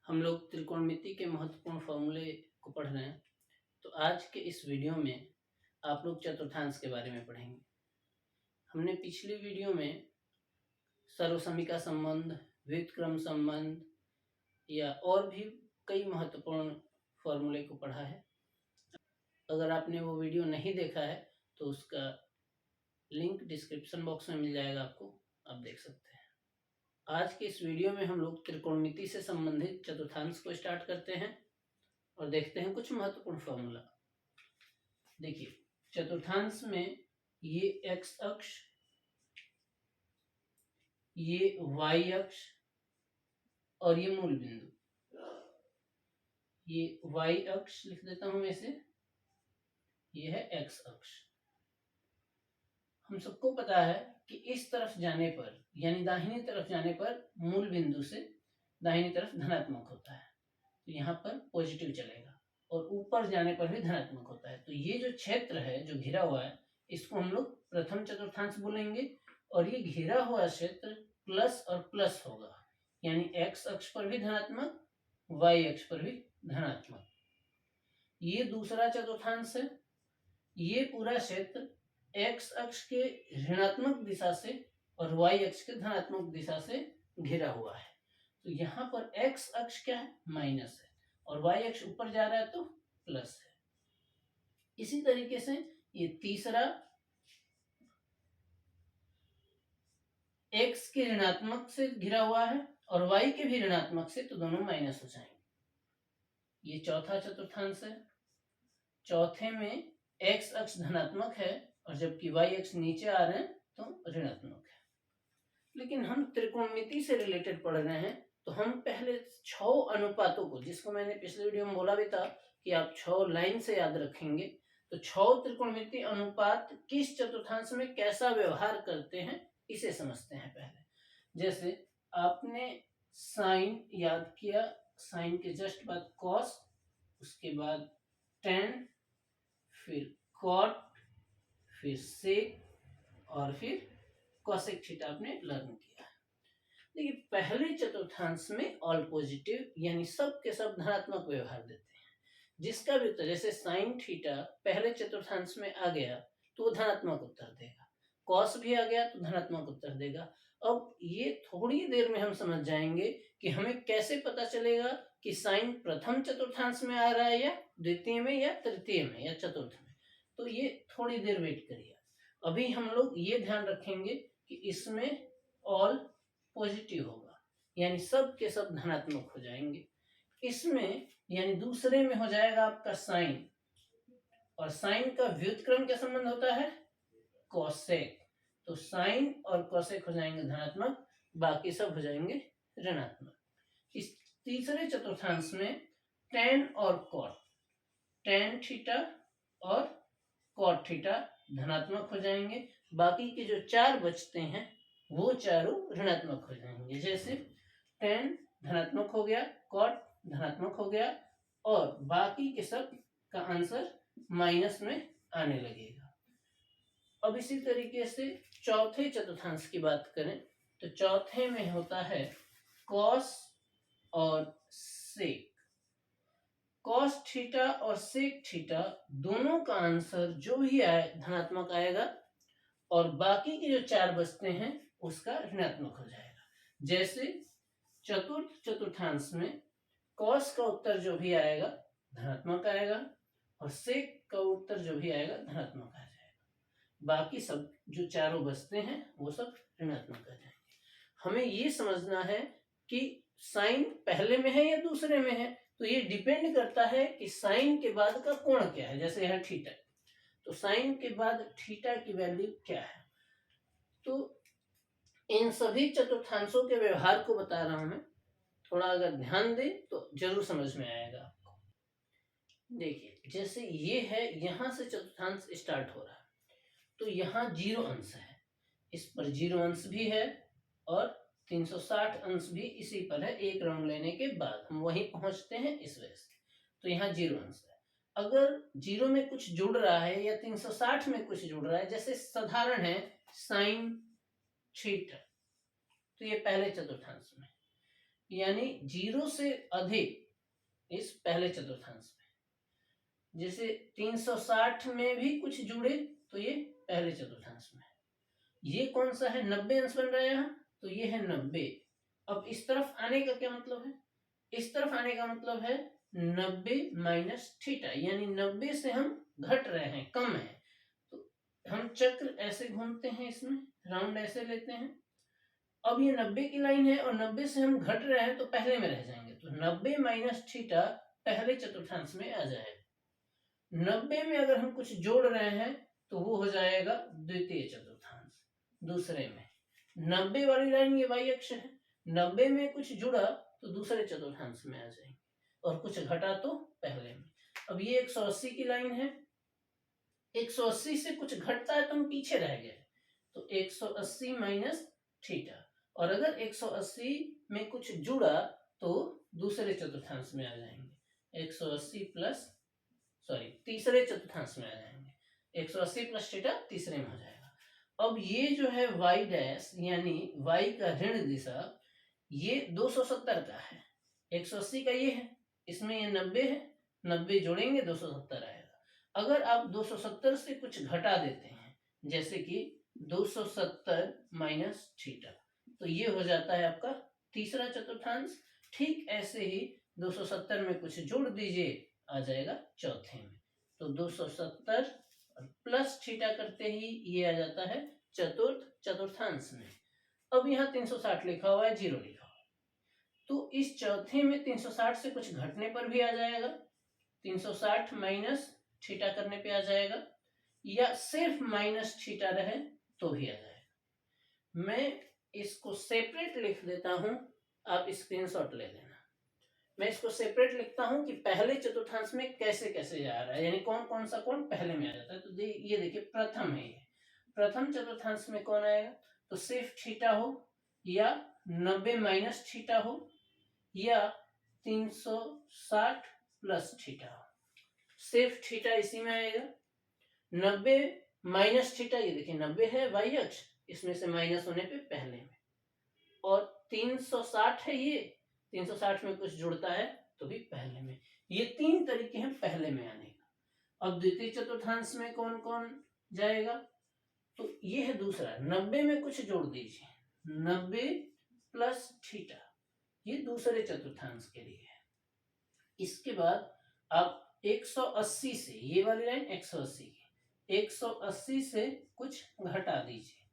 हम लोग त्रिकोणमिति के महत्वपूर्ण फॉर्मूले को पढ़ रहे हैं। तो आज के इस वीडियो में आप लोग चतुर्थांश के बारे में पढ़ेंगे। हमने पिछली वीडियो में सर्वसमीका संबंध, व्युत्क्रम संबंध या और भी कई महत्वपूर्ण फॉर्मूले को पढ़ा है। अगर आपने वो वीडियो नहीं देखा है तो उसका लिंक डिस्क्रिप्शन बॉक्स में मिल जाएगा, आपको, आप देख सकते हैं। आज के इस वीडियो में हम लोग त्रिकोणमिति से संबंधित चतुर्थांश को स्टार्ट करते हैं और देखते हैं कुछ महत्वपूर्ण फॉर्मूला। देखिए, चतुर्थांश में ये एक्स अक्ष, ये वाई अक्ष और ये मूल बिंदु, ये वाई अक्ष लिख देता हूं मैं इसे, ये है एक्स अक्ष। हम सबको पता है कि इस तरफ जाने पर यानी दाहिनी तरफ जाने पर मूल बिंदु से दाहिनी तरफ धनात्मक होता है, तो यहाँ पर पॉजिटिव चलेगा, और ऊपर जाने पर भी धनात्मक होता है। तो ये जो क्षेत्र है जो घिरा हुआ है, इसको हम लोग प्रथम चतुर्थांश बोलेंगे। और ये घिरा हुआ क्षेत्र प्लस और प्लस होगा, यानी एक्स अक्ष पर भी धनात्मक, वाई अक्ष पर भी धनात्मक। ये दूसरा चतुर्थांश है। ये पूरा क्षेत्र एक्स अक्ष के ऋणात्मक दिशा से और वाई अक्ष के धनात्मक दिशा से घिरा हुआ है। तो यहाँ पर एक्स अक्ष क्या है, माइनस है, और वाई अक्ष ऊपर जा रहा है तो प्लस है। इसी तरीके से ये तीसरा एक्स के ऋणात्मक से घिरा हुआ है और वाई के भी ऋणात्मक से, तो दोनों माइनस हो जाएंगे। ये चौथा चतुर्थांश है। चौथे में एक्स अक्ष धनात्मक है और जबकि वाई अक्ष नीचे आ रहे हैं तो ऋणात्मक है। लेकिन हम त्रिकोणमिति से रिलेटेड पढ़ रहे हैं, तो हम पहले 6 अनुपातों को, जिसको मैंने पिछले वीडियो में बोला भी था कि आप 6 लाइन से याद रखेंगे, तो 6 त्रिकोणमिति अनुपात किस चतुर्थांश में कैसा व्यवहार करते हैं, इसे समझते हैं पहले। जैसे आपने साइन याद किया, साइन के जस्ट बाद कॉस, उसके बाद टेन, फिर कॉट, फिर सेक और फिर कोसेक थीटा आपने लर्न किया। देखिए, पहले चतुर्थांश में ऑल पॉजिटिव यानी सब के सब धनात्मक व्यवहार देते हैं। जिसका भी उत्तर, जैसे साइन थीटा पहले चतुर्थांश में आ गया तो वो धनात्मक उत्तर देगा, कॉस भी आ गया तो धनात्मक उत्तर देगा। अब ये थोड़ी देर में हम समझ जाएंगे कि हमें कैसे पता चलेगा कि साइन प्रथम चतुर्थांश में आ रहा है या द्वितीय में या तृतीय में या चतुर्थ में। तो ये थोड़ी देर वेट करिए। अभी हम लोग ये ध्यान रखेंगे कि इसमें ऑल पॉजिटिव होगा, यानी सब के सब धनात्मक हो जाएंगे। इसमें यानी दूसरे में हो जाएगा आपका साइन, और साइन का व्युत्क्रम क्या संबंध होता है, कोसेक। तो साइन और कोसेक हो जाएंगे धनात्मक, बाकी सब हो जाएंगे ऋणात्मक। इस तीसरे चतुर्थांश में टेन और कॉट, टेन थीटा और कॉट थीटा धनात्मक हो जाएंगे, बाकी के जो 4 बचते हैं वो चारों ऋणात्मक हो जाएंगे। जैसे टेन धनात्मक हो गया, कॉट धनात्मक हो गया, और बाकी के सब का आंसर माइनस में आने लगेगा। अब इसी तरीके से चौथे चतुर्थांश की बात करें तो चौथे में होता है कॉस और सेक। कॉस थीटा और सेक थीटा दोनों का आंसर जो भी आए धनात्मक आएगा, और बाकी के जो 4 बचते हैं उसका ऋणात्मक हो जाएगा। जैसे चतुर्थ चतुर्थांश में कॉस का उत्तर जो भी आएगा धनात्मक आएगा, और सेक का उत्तर जो भी आएगा धनात्मक आ जाएगा। बाकी सब जो चारों बचते हैं वो सब ऋणात्मक आ जाएंगे। हमें ये समझना है कि साइन पहले में है या दूसरे में है, तो ये डिपेंड करता है कि साइन के बाद का कोण क्या है। जैसे यहाँ थीटा, तो साइन के बाद थीटा की वैल्यू क्या है। तो इन सभी चतुर्थांशों के व्यवहार को बता रहा हूं मैं, थोड़ा अगर ध्यान दें तो जरूर समझ में आएगा आपको। देखिए, जैसे ये है, यहां से चतुर्थांश स्टार्ट हो रहा है, तो यहाँ 0 अंश है, इस पर 0 अंश भी है, और 360 अंश भी इसी पर है। एक राउंड लेने के बाद हम वहीं पहुंचते हैं इस वजह से, तो यहाँ 0 अंश है। अगर 0 में कुछ जुड़ रहा है या 360 में कुछ जुड़ रहा है, जैसे साधारण है साइन थीटा, तो ये पहले चतुर्थांश में। यानी 0 से अधिक इस पहले चतुर्थांश में। जैसे 360 में भी कुछ जुड़े तो ये पहले चतुर्थांश में। ये कौन सा है, 90 अंश बन रहा है यहाँ, तो ये है 90। अब इस तरफ आने का क्या मतलब है, इस तरफ आने का मतलब है 90 माइनस थीटा, यानी 90 से हम घट रहे हैं, कम है। तो हम चक्र ऐसे घूमते हैं, इसमें राउंड ऐसे लेते हैं। अब ये 90 की लाइन है और 90 से हम घट रहे हैं तो पहले में रह जाएंगे, तो 90 माइनस थीटा पहले चतुर्थांश में आ जाएगा। 90 में अगर हम कुछ जोड़ रहे हैं तो वो हो जाएगा द्वितीय चतुर्थांश। दूसरे में 90 वाली लाइन ये y अक्ष है, 90 में कुछ जुड़ा तो दूसरे चतुर्थांश में आ जाएंगे, और कुछ घटा तो पहले में। अब ये 180 की लाइन है, 180 से कुछ घटता है तो हम पीछे रह गए, तो 180 माइनस थीटा, और अगर 180 में कुछ जुड़ा तो दूसरे चतुर्थांश में आ जाएंगे, 180 प्लस तीसरे चतुर्थांश में आ जाएंगे, 180 प्लस थीटा तीसरे में हो जाएगा। अब ये जो है y डैश यानी y का ऋण दिशा, ये 270 का है, 180 का ये है, इसमें ये 90 है, 90 जोड़ेंगे 270 आएगा। अगर आप 270 से कुछ घटा देते हैं, जैसे कि 270 माइनस थीटा, तो ये हो जाता है आपका तीसरा चतुर्थांश। ठीक ऐसे ही 270 में कुछ जोड़ दीजिए, आ जाएगा चौथे में, तो 270 प्लस थीटा करते ही ये आ जाता है चतुर्थांश में। अब यहाँ 360 लिखा हुआ है, 0 लिखा हुआ है, तो इस चौथे में 360 से कुछ घटने पर भी आ जाएगा, 360 माइनस थीटा करने पे आ जाएगा, या सिर्फ माइनस थीटा रहे तो भी आ जाएगा। मैं इसको सेपरेट लिख देता हूं, आप स्क्रीनशॉट ले लेना। मैं इसको सेपरेट लिखता हूं कि पहले चतुर्थांश में कैसे कैसे जा रहा है, यानी कौन कौन सा कोण पहले में आ जाता है। तो ये देखिए प्रथम है, ये प्रथम चतुर्थांश में कौन आएगा, तो सिर्फ थीटा हो, या 90 माइनस थीटा हो, या 360 प्लस थीटा हो। सिर्फ थीटा इसी में आएगा, 90 माइनस थीटा, ये देखिए 90 है y अक्ष, इसमें से माइनस होने पे पहले में, और 360 है ये, 360 में कुछ जुड़ता है तो भी पहले में। ये तीन तरीके हैं पहले में आने का। अब द्वितीय चतुर्थांश में कौन कौन जाएगा, तो ये है दूसरा, 90 में कुछ जोड़ दीजिए, 90 प्लस थीटा, ये दूसरे चतुर्थांश के लिए है। इसके बाद आप 180 से, ये वाली लाइन 180 की, 180 से कुछ घटा दीजिए,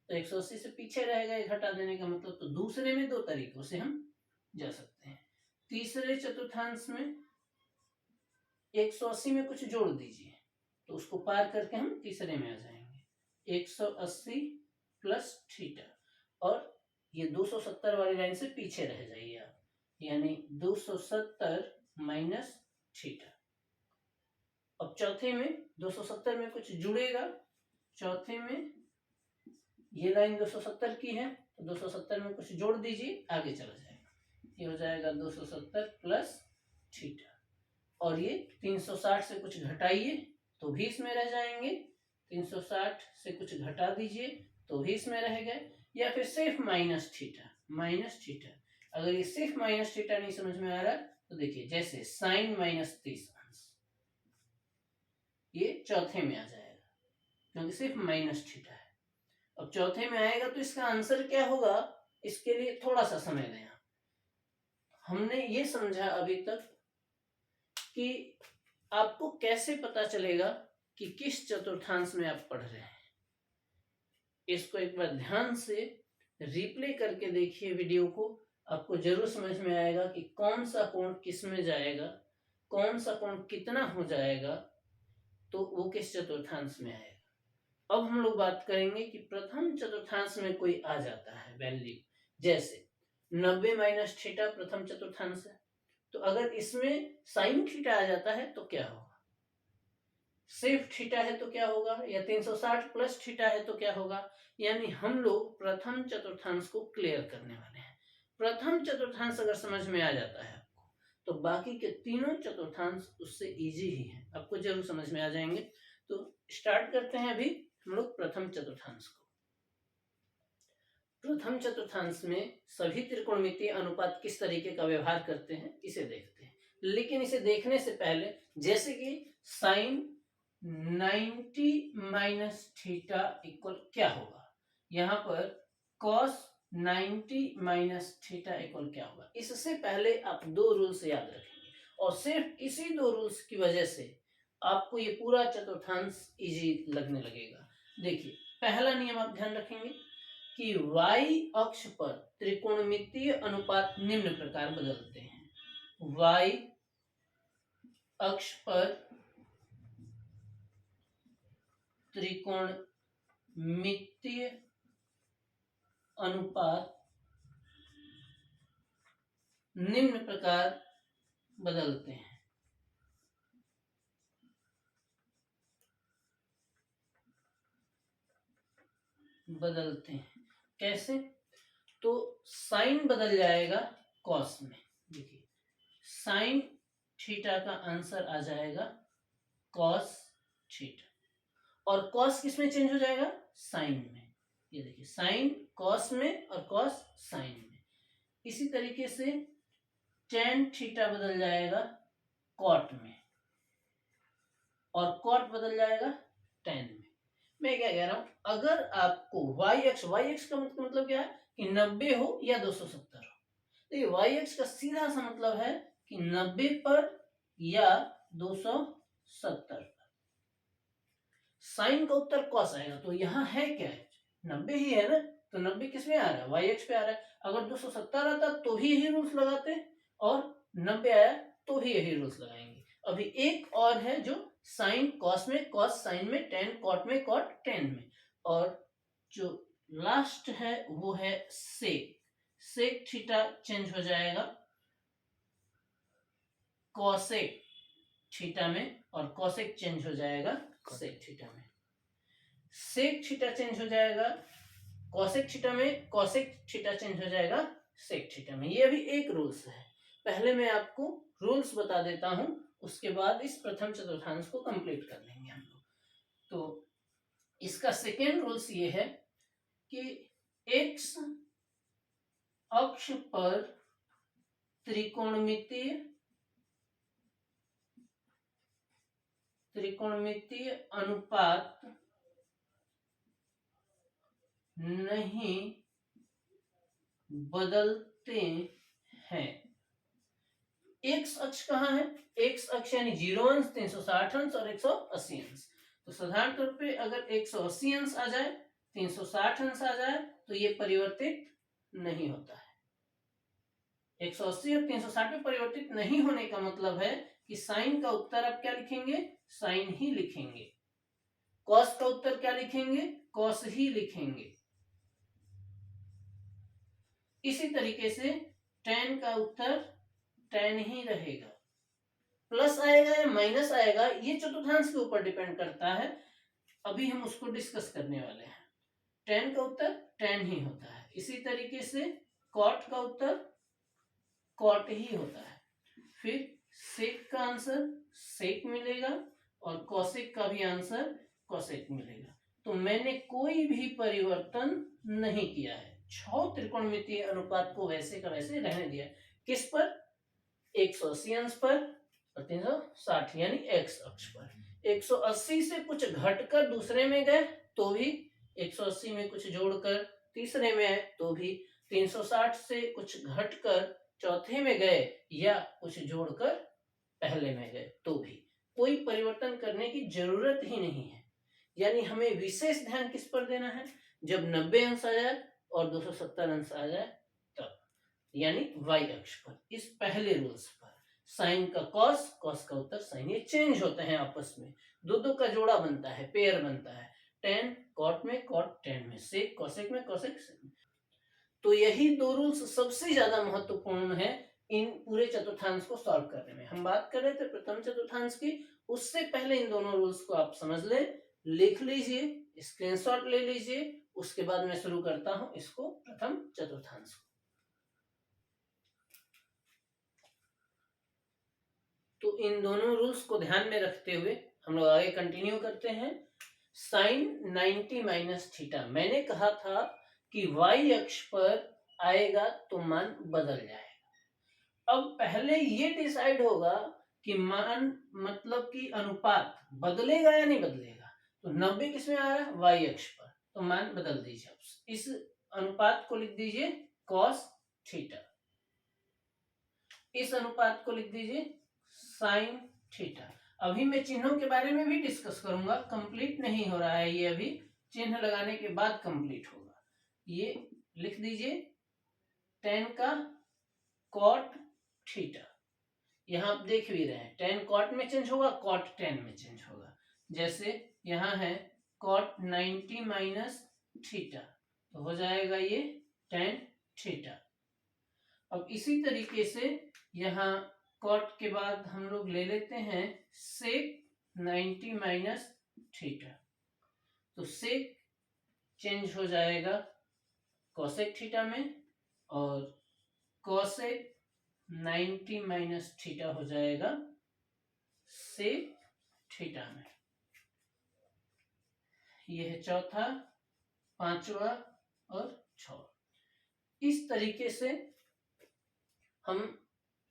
तो 180 से पीछे रहेगा, घटा देने का मतलब, तो दूसरे में दो तरीकों से हम जा सकते हैं। तीसरे चतुर्थांश में 180 में कुछ जोड़ दीजिए, तो उसको पार करके हम तीसरे में आ जाएंगे, 180 प्लस थीटा, और ये 270 वाली लाइन से पीछे रह जाइए आप, यानी 270 माइनस थीटा। अब चौथे में 270 में कुछ जुड़ेगा, चौथे में ये लाइन 270 की है, तो 270 में कुछ जोड़ दीजिए, आगे चला जाएगा, ये हो जाएगा 270 प्लस थीटा, और ये 360 से कुछ घटाइए तो भी इसमें रह जाएंगे, 360 से कुछ घटा दीजिए तो भी इसमें रह गए, या फिर सिर्फ माइनस थीटा। अगर ये सिर्फ माइनस थीटा नहीं समझ में आ रहा तो देखिए, जैसे साइन माइनस 30 अंश, ये चौथे में आ जाएगा क्योंकि सिर्फ माइनस थीटा है। अब चौथे में आएगा तो इसका आंसर क्या होगा, इसके लिए थोड़ा सा समय दें। हमने ये समझा अभी तक कि आपको कैसे पता चलेगा कि किस चतुर्थांश में आप पढ़ रहे हैं। इसको एक बार ध्यान से रिप्ले करके देखिए वीडियो को, आपको जरूर समझ में आएगा कि कौन सा कोण किस में जाएगा, कौन सा कोण कितना हो जाएगा, तो वो किस चतुर्थांश में आएगा। अब हम लोग बात करेंगे कि प्रथम चतुर्थांश में कोई आ जाता है वैल्यू, जैसे 90 माइनस थीटा प्रथम चतुर्थांश है, तो अगर इसमें साइन थीटा आ जाता है तो क्या होगा, सिर्फ थीटा है तो क्या होगा, या 360 प्लस थीटा है तो क्या होगा। यानी हम लोग प्रथम चतुर्थांश को क्लियर करने वाले हैं। प्रथम चतुर्थांश अगर समझ में आ जाता है आपको, तो बाकी के तीनों चतुर्थांश उससे इजी ही है, आपको जरूर समझ में आ जाएंगे। तो स्टार्ट करते हैं अभी हम लोग प्रथम चतुर्थांश को। प्रथम चतुर्थांश में सभी त्रिकोणमितीय अनुपात किस तरीके का व्यवहार करते हैं इसे देखते हैं। लेकिन इसे देखने से पहले जैसे कि साइन 90 माइनस थीटा इक्वल क्या होगा, यहाँ पर कॉस 90 माइनस थीटा इक्वल क्या होगा, इससे पहले आप दो रूल्स याद रखेंगे और सिर्फ इसी दो रूल्स की वजह से आपको ये पूरा चतुर्थांश इजी लगने लगेगा। देखिए पहला नियम आप ध्यान रखेंगे कि y अक्ष पर त्रिकोणमितीय अनुपात निम्न प्रकार बदलते हैं। y अक्ष पर त्रिकोणमितीय अनुपात निम्न प्रकार बदलते हैं। कैसे? तो साइन बदल जाएगा कॉस में। देखिए साइन थीटा का आंसर आ जाएगा कॉस थीटा, और कॉस किस में चेंज हो जाएगा? साइन में। ये देखिए साइन कॉस में और कॉस साइन में। इसी तरीके से टेन थीटा बदल जाएगा कॉट में और कॉट बदल जाएगा टेन में। मैं क्या कह रहा हूं, अगर आपको y अक्ष का मतलब क्या है कि 90 हो या 270 हो, तो ये y अक्ष का सीधा सा मतलब है कि 90 पर या 270 पर। साइन का उत्तर कॉस आएगा, तो यहाँ है क्या है? 90 ही है ना, तो 90 किस में आ रहा है? y अक्ष पे आ रहा है। अगर 270 आता तो भी यही रूल्स लगाते और 90 आया तो भी यही रूल्स लगाएंगे। अभी एक और है जो साइन कॉस में, कॉस साइन में, टेन कॉट में, कॉट टेन में, और जो लास्ट है वो है सेक। सेक थीटा चेंज हो जाएगा कॉसेक थीटा में और कॉसेक चेंज हो जाएगा सेक थीटा में। सेक थीटा चेंज हो जाएगा कॉसेक थीटा में, कॉसेक थीटा चेंज हो जाएगा सेक थीटा में। ये अभी एक रूल्स है। पहले मैं आपको रूल्स बता देता हूं, उसके बाद इस प्रथम चतुर्थांश को कंप्लीट कर लेंगे हम लोग। तो इसका सेकेंड रूल्स ये है कि x अक्ष पर त्रिकोणमितीय अनुपात नहीं बदलते हैं। एक्स अक्ष कहाँ है? एक्स अक्ष यानी 0 अंश, 360 अंश और 180 अंश। तो साधारण तौर पे अगर 180 अंश आ जाए, 360 अंश आ जाए तो ये परिवर्तित नहीं होता है। 180 और 360 में परिवर्तित नहीं होने का मतलब है कि साइन का उत्तर आप क्या लिखेंगे? साइन ही लिखेंगे। कॉस का उत्तर क्या लिखेंगे? कॉस ही लिखेंगे। इसी तरीके से टेन का उत्तर टेन ही रहेगा। प्लस आएगा या माइनस आएगा ये चतुर्थांश के ऊपर डिपेंड करता है, अभी हम उसको डिस्कस करने वाले हैं। टेन का उत्तर टेन ही होता है। इसी तरीके से कॉट का उत्तर कॉट ही होता है। फिर सेक का आंसर सेक मिलेगा और कॉसेक का भी आंसर कॉसेक मिलेगा। तो मैंने कोई भी परिवर्तन नहीं किया है, 6 त्रिकोणमितीय अनुपात को वैसे का वैसे रहने दिया। किस पर? 180 अंश पर और 360 यानी एक्स अक्ष पर। 180 से कुछ घटकर दूसरे में गए तो भी, 180 में कुछ जोड़कर तीसरे में है तो भी, 360 से कुछ घटकर चौथे में गए या कुछ जोड़कर पहले में गए तो भी, कोई परिवर्तन करने की जरूरत ही नहीं है। यानी हमें विशेष ध्यान किस पर देना है? जब 90 अंश आ जाए और 270 अंश आ जाए तब, यानी y अक्ष पर, इस पहले रूल्स पर। साइन का कॉस, कॉस का उत्तर साइन, ये चेंज होते हैं आपस में, दो का जोड़ा बनता है, पेयर बनता है। टेन कॉट में, कॉट टेन में, सेक कॉसेक में, कॉसेक सेक में। तो यही दो रूल्स सबसे ज्यादा महत्वपूर्ण है इन पूरे चतुर्थांश को सॉल्व करने में। हम बात कर रहे थे प्रथम चतुर्थांश की, उससे पहले इन दोनों रूल्स को आप समझ ले, लिख लीजिए, स्क्रीनशॉट ले लीजिए, उसके बाद मैं शुरू करता हूं इसको प्रथम चतुर्थांश को। तो इन दोनों रूल्स को ध्यान में रखते हुए हम लोग आगे कंटिन्यू करते हैं। साइन 90 माइनस थीटा, मैंने कहा था कि y अक्ष पर आएगा तो मान बदल जाएगा। अब पहले ये डिसाइड होगा कि मान मतलब कि अनुपात बदलेगा या नहीं बदलेगा। तो 90 किस में आ रहा है, y अक्ष पर, तो मान बदल दीजिए। इस अनुपात को लिख दीजिए cos थीटा, इस अनुपात को लिख दीजिए sin थीटा। अभी मैं चिन्हों के बारे में भी डिस्कस करूंगा, कंप्लीट नहीं हो रहा है ये, अभी चिन्ह लगाने के बाद कंप्लीट होगा। ये लिख दीजिए tan का cot थीटा, यहां आप देख भी रहे हैं tan cot में चेंज होगा, cot tan में चेंज होगा। जैसे यहां है cot 90 माइनस थीटा, तो हो जाएगा ये tan थीटा। अब इसी तरीके से यहाँ cot के बाद हम लोग ले लेते हैं sec 90 माइनस थीटा, तो sec चेंज हो जाएगा cosec थीटा में, और cosec 90 माइनस थीटा हो जाएगा sec थीटा में। यह है चौथा, पांचवा और छठा। इस तरीके से हम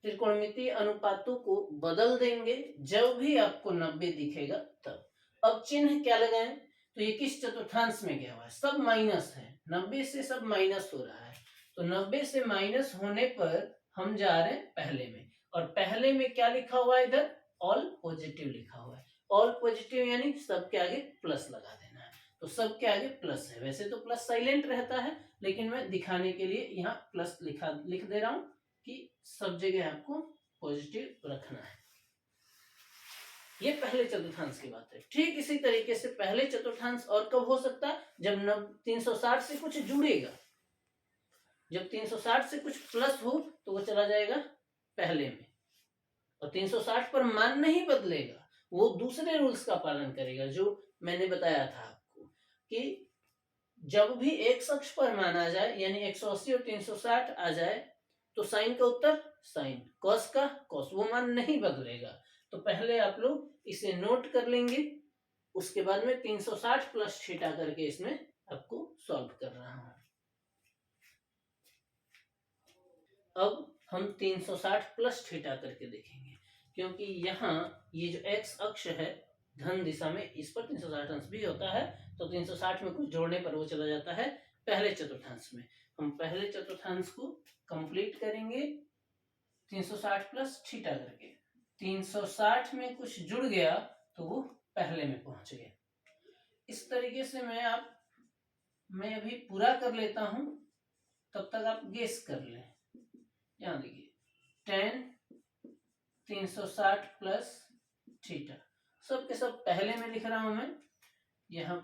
त्रिकोणमितीय अनुपातों को बदल देंगे जब भी आपको 90 दिखेगा तब। अब चिन्ह क्या लगाएं, तो ये किस चतुर्थांश में गया हुआ है, सब माइनस है, 90 से सब माइनस हो रहा है, तो 90 से माइनस होने पर हम जा रहे हैं पहले में, और पहले में क्या लिखा हुआ है, इधर ऑल पॉजिटिव लिखा हुआ है। ऑल पॉजिटिव यानी सबके आगे प्लस लगा देना है, तो सबके आगे प्लस है। वैसे तो प्लस साइलेंट रहता है, लेकिन मैं दिखाने के लिए यहाँ प्लस लिख दे रहा हूं कि सब जगह आपको पॉजिटिव रखना है। ये पहले चतुर्थांश की बात है। ठीक इसी तरीके से पहले चतुर्थांश और कब हो सकता है, जब 360 से कुछ जुड़ेगा, जब 360 से कुछ प्लस हो तो वो चला जाएगा पहले में, और 360 पर मान नहीं बदलेगा, वो दूसरे रूल्स का पालन करेगा जो मैंने बताया था आपको, कि जब भी एक अक्ष पर मान आ जाए, यानी 180 और 360 आ जाए, तो साइन का उत्तर साइन, कॉस का कॉस, वो मान नहीं बदलेगा। तो पहले आप लोग इसे नोट कर लेंगे, उसके बाद में 360 प्लस थीटा करके इसमें आपको सॉल्व कर रहा हूं। अब हम 360 प्लस थीटा करके देखेंगे, क्योंकि यहाँ ये जो एक्स अक्ष है धन दिशा में, इस पर 360 अंश भी होता है, तो 360 में कुछ जोड़ने पर वो चला जाता है पहले चतुर्थांश में। हम पहले चतुर्थांश को कंप्लीट करेंगे 360 प्लस थीटा करके। 360 में कुछ जुड़ गया तो वो पहले में पहुंच गया। इस तरीके से मैं अभी पूरा कर लेता हूं, तब तक आप गेस कर लें। यहां देखिए 10 360 प्लस थीटा, सब के सब पहले में लिख रहा हूं मैं, यहां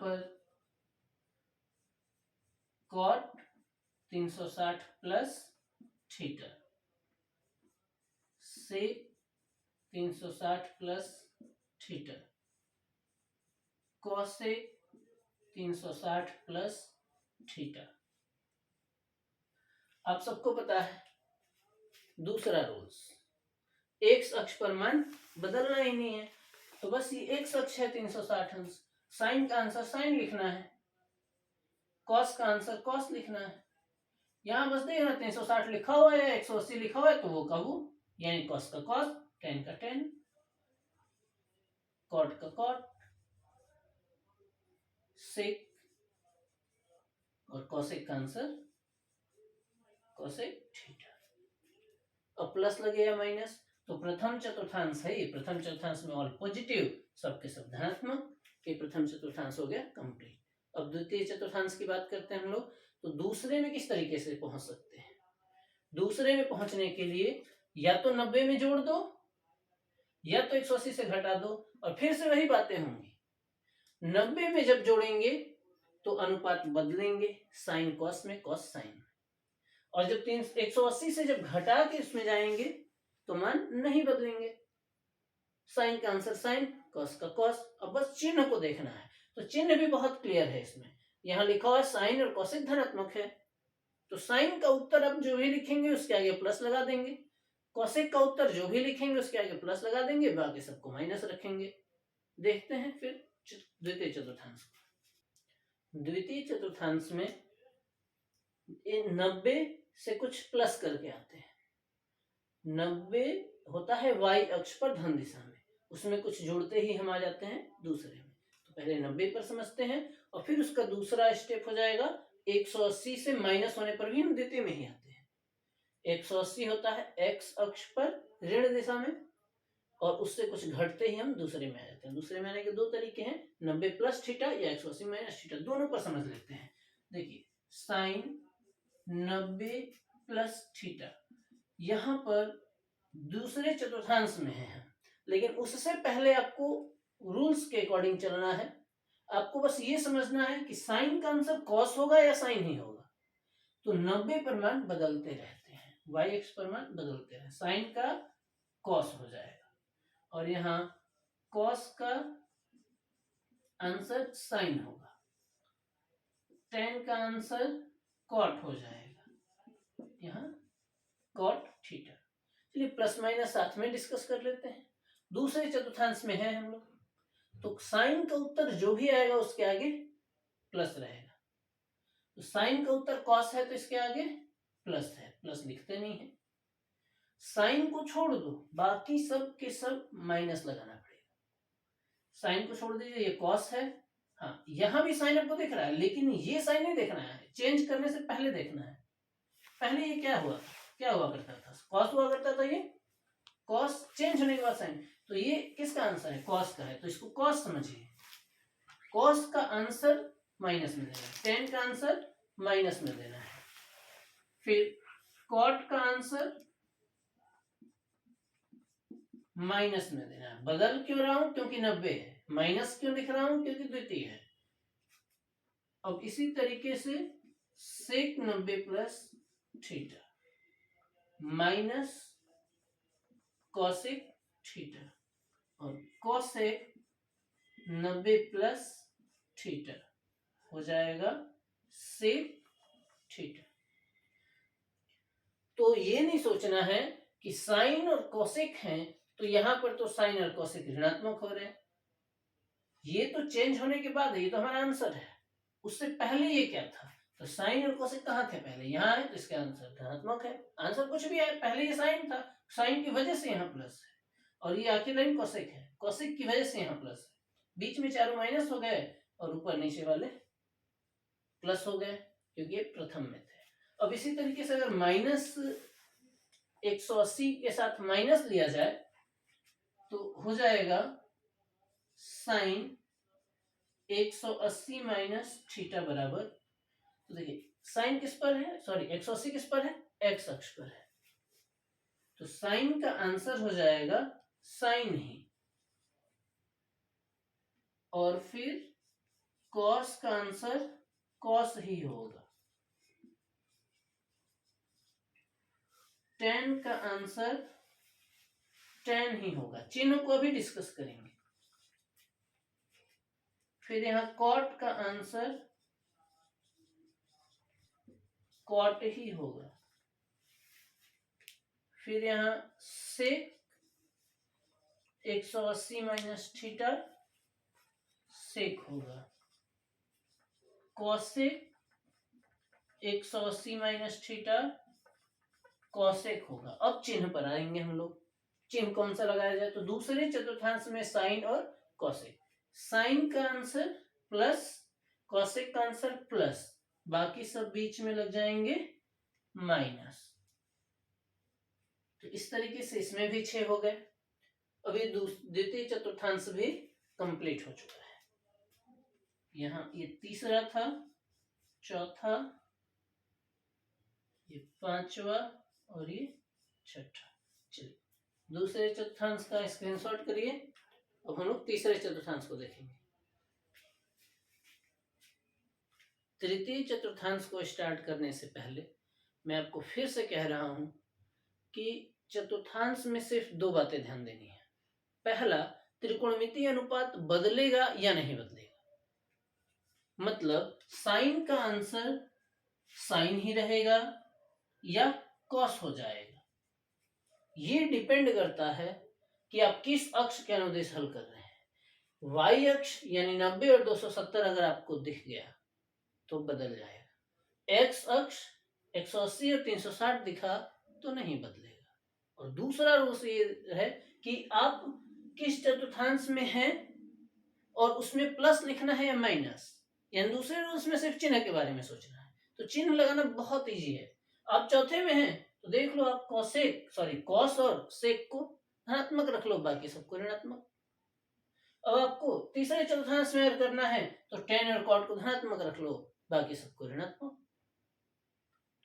पर cot 360 plus theta, sec 360 plus theta, cosec 360 plus theta. आप सबको पता है दूसरा रूल्स, एक्स अक्ष पर मान बदलना ही नहीं है, तो बस ये एक्स अक्ष है 360 अंश, साइन का आंसर साइन लिखना है, कॉस का आंसर कॉस लिखना है। यहां बस देखना 360 लिखा हुआ है, 180 लिखा हुआ है, तो वो का वो, यानी कॉस का कॉस, टेन का टेन, कॉट का कॉट, सेक और कॉसेक का आंसर कॉसेक थीटा। अब प्लस लगेगा माइनस, तो प्रथम चतुर्थांश है ये, प्रथम चतुर्थांश में ऑल पॉजिटिव, सबके सब धनात्मक, ये प्रथम चतुर्थांश हो गया कंप्लीट। अब द्वितीय चतुर्थांश की बात करते हैं हम लोग, तो दूसरे में किस तरीके से पहुंच सकते हैं। दूसरे में पहुंचने के लिए या तो 90 में जोड़ दो, या तो 180 से घटा दो, और फिर से वही बातें होंगी। 90 में जब जोड़ेंगे तो अनुपात बदलेंगे, साइन कॉस में, कॉस साइन, और जब 180 से जब घटा के इसमें जाएंगे तो मान नहीं बदलेंगे, साइन का आंसर साइन, कॉस का कॉस। अब बस चिन्ह को देखना है, तो चिन्ह भी बहुत क्लियर है इसमें, यहां लिखा हुआ साइन और कॉसेक धनात्मक है, तो साइन का उत्तर अब जो भी लिखेंगे उसके आगे प्लस लगा देंगे, कॉसेक का उत्तर जो भी लिखेंगे उसके आगे प्लस लगा देंगे, बाकी सबको माइनस रखेंगे। देखते हैं फिर द्वितीय चतुर्थांश। द्वितीय चतुर्थांश में ये 90 से कुछ प्लस करके आते हैं। 90 होता है y अक्ष पर धन दिशा में, उसमें कुछ जोड़ते ही हम आ जाते हैं दूसरे में। तो पहले 90 पर समझते हैं और फिर उसका दूसरा स्टेप हो जाएगा 180 से माइनस होने पर भी हम द्वितीय में ही आते हैं। 180 होता है x अक्ष पर ऋण दिशा में और उससे कुछ घटते ही हम दूसरे में आ जाते हैं। दूसरे में आने के दो तरीके हैं, 90 प्लस थीटा या 180 माइनस थीटा, दोनों पर समझ लेते हैं। देखिए साइन 90 प्लस थीटा यहाँ पर दूसरे चतुर्थांश में है, लेकिन उससे पहले आपको रूल्स के अकॉर्डिंग चलना है। आपको बस ये समझना है कि साइन का आंसर कॉस होगा या साइन ही होगा। तो 90 पर मान बदलते रहते हैं, वाई एक्स पर मान बदलते हैं, साइन का कॉस हो जाएगा और यहाँ कॉस का आंसर साइन होगा, टेन का आंसर कॉट हो जाएगा, यहाँ कॉट थीटा। चलिए प्लस माइनस साथ में डिस्कस कर लेते हैं। दूसरे चतुर्थांश में है हम लोग, तो साइन का उत्तर जो भी आएगा उसके आगे प्लस रहेगा। तो साइन का उत्तर कॉस है तो इसके आगे प्लस है, प्लस लिखते नहीं है। साइन को छोड़ दो, बाकी सब के सब माइनस लगाना पड़ेगा। साइन को छोड़ दीजिए, ये कॉस है, हाँ यहां भी साइन आपको दिख रहा है, लेकिन ये साइन नहीं देखना है, चेंज करने से पहले देखना है। पहले ये क्या हुआ करता था, कॉस हुआ करता था, ये कॉस चेंज होने के बाद साइन, तो ये किसका आंसर है, कॉस का है, तो इसको कॉस समझिए। कॉस का आंसर माइनस में देना है, टेन का आंसर माइनस में देना है, फिर कॉट का आंसर माइनस में देना है। बदल क्यों रहा हूं, क्योंकि 90 है, माइनस क्यों दिख रहा हूं, क्योंकि द्वितीय है। अब इसी तरीके से सेक 90 plus theta minus cosec theta और कॉसेक 90 प्लस थीटा हो जाएगा सेक थीटा। तो ये नहीं सोचना है कि साइन और कोसेक हैं तो यहां पर तो साइन और कोसेक ऋणात्मक हो रहे हैं, ये तो चेंज होने के बाद है, ये तो हमारा आंसर है। उससे पहले ये क्या था, तो साइन और कोसेक कहाँ थे, पहले यहाँ है, तो इसका आंसर धनात्मक है। आंसर कुछ भी है, पहले ये साइन था, साइन की वजह से यहाँ प्लस है, और ये आखिर लाइन कोसेक है, कोसेक की वजह से यहाँ प्लस है। बीच में चारों माइनस हो गए और ऊपर नीचे वाले प्लस हो गए, क्योंकि ये प्रथम में थे। अब इसी तरीके से अगर माइनस 180 के साथ माइनस लिया जाए तो हो जाएगा साइन 180 माइनस थीटा बराबर, तो देखिए साइन किस पर है, सॉरी 180 किस पर है, एक्स अक्ष पर है, तो साइन का आंसर हो जाएगा साइन ही, और फिर कॉस का आंसर कॉस ही होगा, टेन का आंसर टेन ही होगा। चिन्ह को अभी डिस्कस करेंगे। फिर यहां कॉट का आंसर कॉट ही होगा, फिर यहां सेक 180 माइनस थीटा सेक होगा, कॉसेक 180 माइनस थीटा कॉसेक होगा। अब चिन्ह पर आएंगे हम लोग, चिन्ह कौन सा लगाया जाए, तो दूसरे चतुर्थांश में साइन और कॉसेक, साइन का आंसर प्लस, कॉसेक का आंसर प्लस, बाकी सब बीच में लग जाएंगे माइनस। तो इस तरीके से इसमें भी 6 हो गए। अभी द्वितीय चतुर्थांश भी कंप्लीट हो चुका है। यहां ये तीसरा था, चौथा, ये पांचवा और ये छठा। चलिए दूसरे चतुर्थांश का स्क्रीनशॉट करिए। अब हम लोग तीसरे चतुर्थांश को देखेंगे। तृतीय चतुर्थांश को स्टार्ट करने से पहले मैं आपको फिर से कह रहा हूं कि चतुर्थांश में सिर्फ 2 बातें ध्यान देनी है। पहला, त्रिकोणमितीय अनुपात बदलेगा या नहीं बदलेगा, मतलब साइन का आंसर साइन ही रहेगा या कॉस हो जाएगा। ये डिपेंड करता है कि आप किस अक्ष के अनुदेश हल कर रहे हैं। वाई अक्ष यानी 90 और 270 अगर आपको दिख गया तो बदल जाएगा। एक्स अक्ष 180 और 360 दिखा तो नहीं बदलेगा। और दूसरा रूल ये है कि आप किस चतुर्थांश में हैं और उसमें प्लस लिखना है या माइनस, यानी दूसरे रूल्स में सिर्फ चिन्ह के बारे में सोचना है। तो चिन्ह लगाना बहुत इजी है। आप चौथे में हैं तो देख लो, आप कॉस और सेक को धनात्मक रख लो, बाकी सबको ऋणात्मक। अब आपको तीसरे चतुर्थांश में करना है तो टेन और कॉट को धनात्मक रख लो, बाकी सबको ऋणात्मक।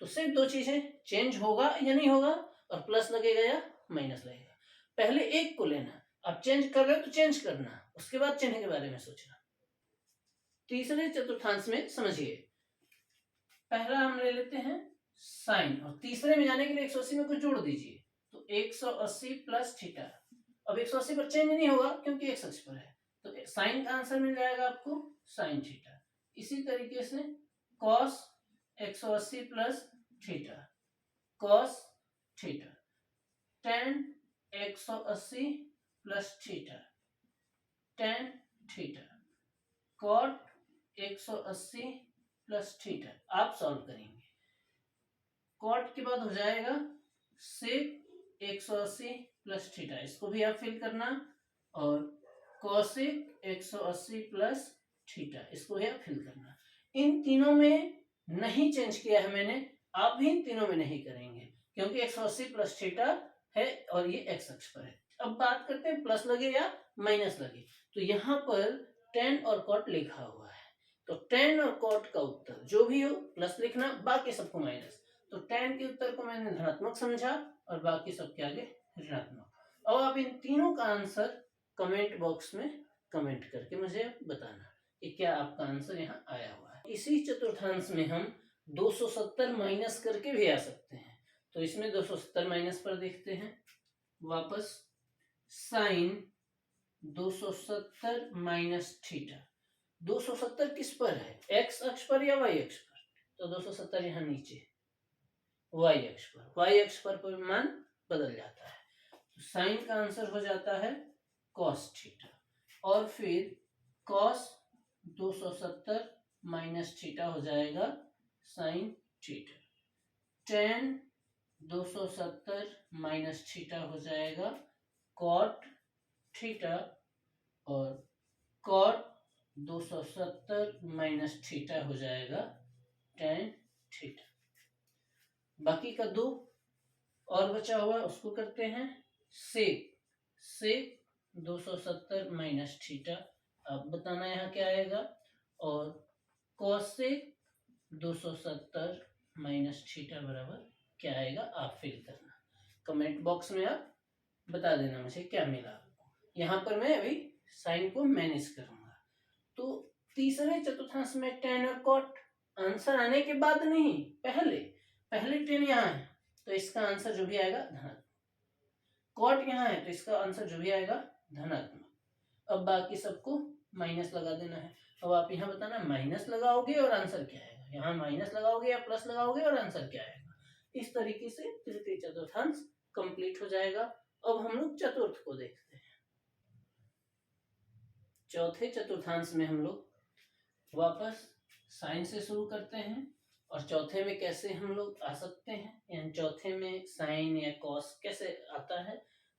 तो सिर्फ दो चीजें, चेंज होगा या नहीं होगा, और प्लस लगेगा या माइनस लगेगा। पहले एक को लेना, आप चेंज कर रहे हो तो चेंज करना, उसके बाद चिन्ह के बारे में सोचना। तीसरे चतुर्थांश में समझिए, पहला हम ले लेते हैं साइन, और तीसरे में जाने के लिए 180 में कुछ जोड़ दीजिए, तो 180 प्लस थीटा। अब 180 पर चेंज नहीं होगा क्योंकि एक्स अक्ष पर है, तो साइन का आंसर मिल जाएगा आपको साइन थीटा। इसी तरीके से cos 180 plus theta, cos theta, tan 180 plus theta, tan theta, cot 180 plus theta. आप सॉल्व करेंगे, कॉट के बाद हो जाएगा सेक 180 प्लस थीटा, इसको भी आप फिल करना, और कॉसेक 180 प्लस थीटा, इसको भी आप फिल करना। इन तीनों में नहीं चेंज किया है मैंने, आप भी इन तीनों में नहीं करेंगे क्योंकि 180 प्लस थीटा है और ये एक्स अक्ष पर है। अब बात करते हैं प्लस लगे या माइनस लगे। तो यहाँ पर टेन और कॉट लिखा हुआ है, तो टेन और कॉट का उत्तर जो भी हो प्लस लिखना, बाकी सबको माइनस। तो टेन के उत्तर को मैंने धनात्मक समझा और बाकी सबके आगे ऋणात्मक। अब आप इन तीनों का आंसर कमेंट बॉक्स में कमेंट करके मुझे बताना कि क्या आपका आंसर यहाँ आया हुआ है। इसी चतुर्थांश में हम 270 माइनस करके भी आ सकते हैं। तो इसमें 270 माइनस पर देखते हैं वापस, साइन 270 माइनस थीटा। 270 किस पर है, एक्स अक्ष पर या वाई अक्ष पर? तो 270 यहाँ नीचे वाई अक्ष पर, वाई अक्ष पर मान बदल जाता है, तो साइन का आंसर हो जाता है कॉस थीटा। और फिर कॉस 270 माइनस थीटा हो जाएगा sine theta, ten 270 minus theta हो जाएगा कॉट थीटा, और कॉट 270 माइनस थीटा हो जाएगा टेन थीटा। बाकी का दो और बचा हुआ उसको करते हैं सेक 270 माइनस थीटा, अब बताना यहाँ क्या आएगा, और कॉसेक 270 माइनस थीटा बराबर क्या आएगा, आप फिल करना। कमेंट बॉक्स में आप बता देना मुझे क्या मिला आपको। यहाँ पर मैं अभी साइन को मैनेज करूंगा। तो तीसरे चतुर्थांश में टेन और कॉट आंसर आने के बाद नहीं, पहले टेन यहाँ है तो इसका आंसर जो भी आएगा धनात्मक, कॉट यहाँ है तो इसका आंसर जो भी आएगा धनात्मक। अब बाकी सबको माइनस लगा देना है। अब आप यहाँ बताना माइनस लगाओगे और आंसर क्या आएगा, यहाँ माइनस लगाओगे या प्लस लगाओगे और आंसर क्या आएगा। इस तरीके से तृतीय चतुर्थांश कंप्लीट हो जाएगा। अब हम लोग चतुर्थ को देखते हैं। चौथे चतुर्थांश में हम लोग वापस साइन से शुरू करते हैं, और चौथे में कैसे हम लोग आ सकते हैं, यानी चौथे में साइन या कॉस कैसे आता है।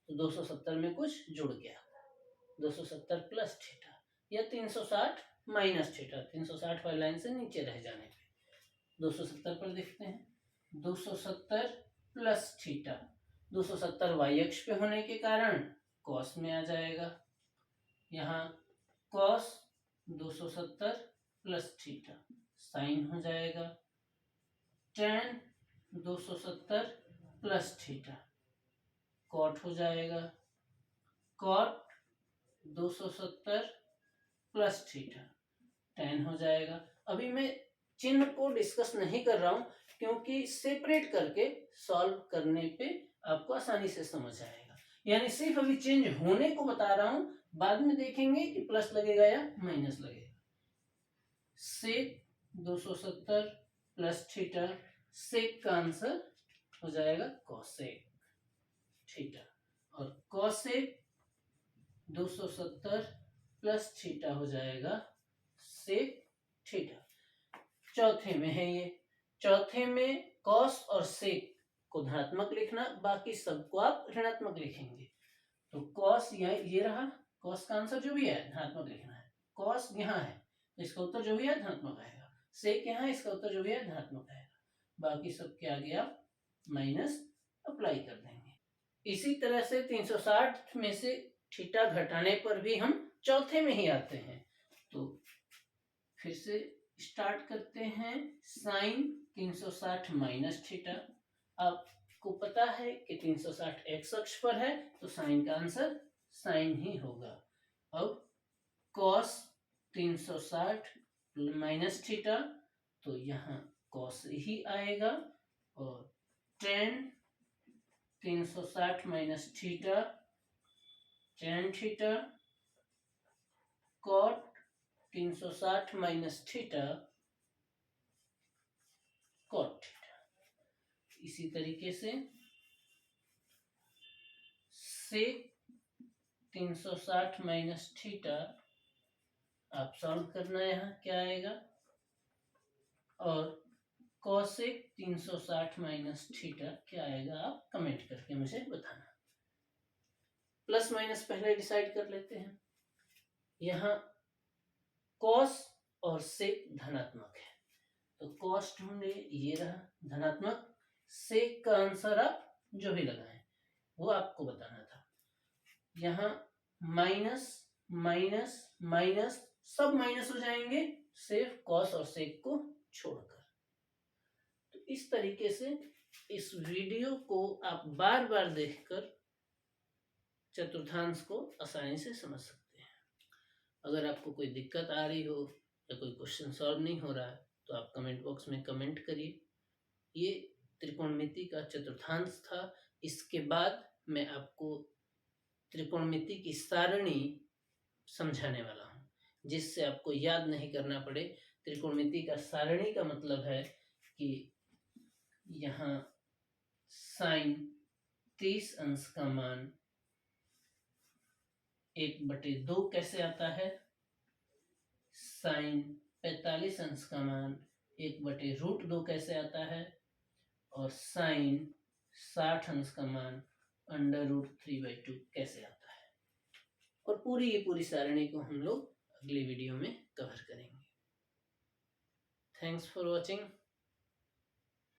तो 270 में कुछ जुड़ गया, 270 प्लस थीटा या 360 माइनस थीटा, 360 वाली लाइन से नीचे रह जाने पे 270 पर देखते हैं। 270 प्लस थीटा, 270 वाई अक्ष पे होने के कारण कॉस में आ जाएगा, यहाँ कॉस 270 प्लस थीटा, साइन हो जाएगा टेन 270 प्लस थीटा, कॉट हो जाएगा कॉट 270 प्लस थीटा, टेन हो जाएगा। अभी मैं चिन्ह को डिस्कस नहीं कर रहा हूं क्योंकि सेपरेट करके सॉल्व करने पे आपको आसानी से समझ आएगा, यानी सिर्फ अभी चेंज होने को बता रहा हूं, बाद में देखेंगे कि प्लस लगेगा या माइनस लगेगा। सेक 270 प्लस थीटा, सेक का आंसर हो जाएगा कॉसेक थीटा, और कॉसेक 270 प्लस थीटा हो जाएगा सेक थीटा। चौथे में है ये, चौथे में कॉस और सेक को धनात्मक लिखना, बाकी सबको आप ऋणात्मक लिखेंगे। तो कॉस ये रहा, कॉस का आंसर जो भी है धनात्मक लिखना है, कॉस यहाँ है तो इसका उत्तर जो भी है धनात्मक आएगा, सेक यहाँ है इसका उत्तर जो भी है धनात्मक आएगा, बाकी सब के आगे आप माइनस अप्लाई कर देंगे। इसी तरह से 360 में से थीटा घटाने पर भी हम चौथे में ही आते हैं। तो फिर से स्टार्ट करते हैं, साइन 360 माइनस थीटा। आपको पता है कि 360 एक्स अक्ष पर है तो साइन का आंसर साइन ही होगा। अब कॉस 360 माइनस थीटा, तो यहाँ कॉस ही आएगा, और tan 360 minus theta tan theta, cot 360 minus theta cot theta. इसी तरीके से सेक 360 माइनस थीटा आप सॉल्व करना, यहाँ क्या आएगा, और कॉसेक 360 माइनस थीटा क्या आएगा आप कमेंट करके मुझे बताना। प्लस माइनस पहले डिसाइड कर लेते हैं। यहाँ कॉस और सेक धनात्मक है तो कॉस ढूंढे, ये रहा धनात्मक, सेक का आंसर आप जो भी लगाएं वो आपको बताना था। यहाँ माइनस माइनस माइनस सब माइनस हो जाएंगे सिर्फ कॉस और सेक को छोड़कर। तो इस तरीके से इस वीडियो को आप बार बार देखकर चतुर्थांश को आसानी से समझ सकते हैं। अगर आपको कोई दिक्कत आ रही हो या कोई क्वेश्चन सॉल्व नहीं हो रहा है तो आप कमेंट बॉक्स में कमेंट करिए। ये त्रिकोणमिति का चतुर्थांश था। इसके बाद मैं आपको त्रिकोणमिति की सारणी समझाने वाला हूँ, जिससे आपको याद नहीं करना पड़े। त्रिकोणमिति का सारणी का मतलब है कि यहाँ साइन 30 अंश का मान 1/2 कैसे आता है, साइन 45 अंश का मान 1/√2 कैसे आता है, और साइन 60 अंश का मान √3/2 कैसे आता है। और पूरी सारणी को हम लोग अगले वीडियो में कवर करेंगे। Thanks for watching.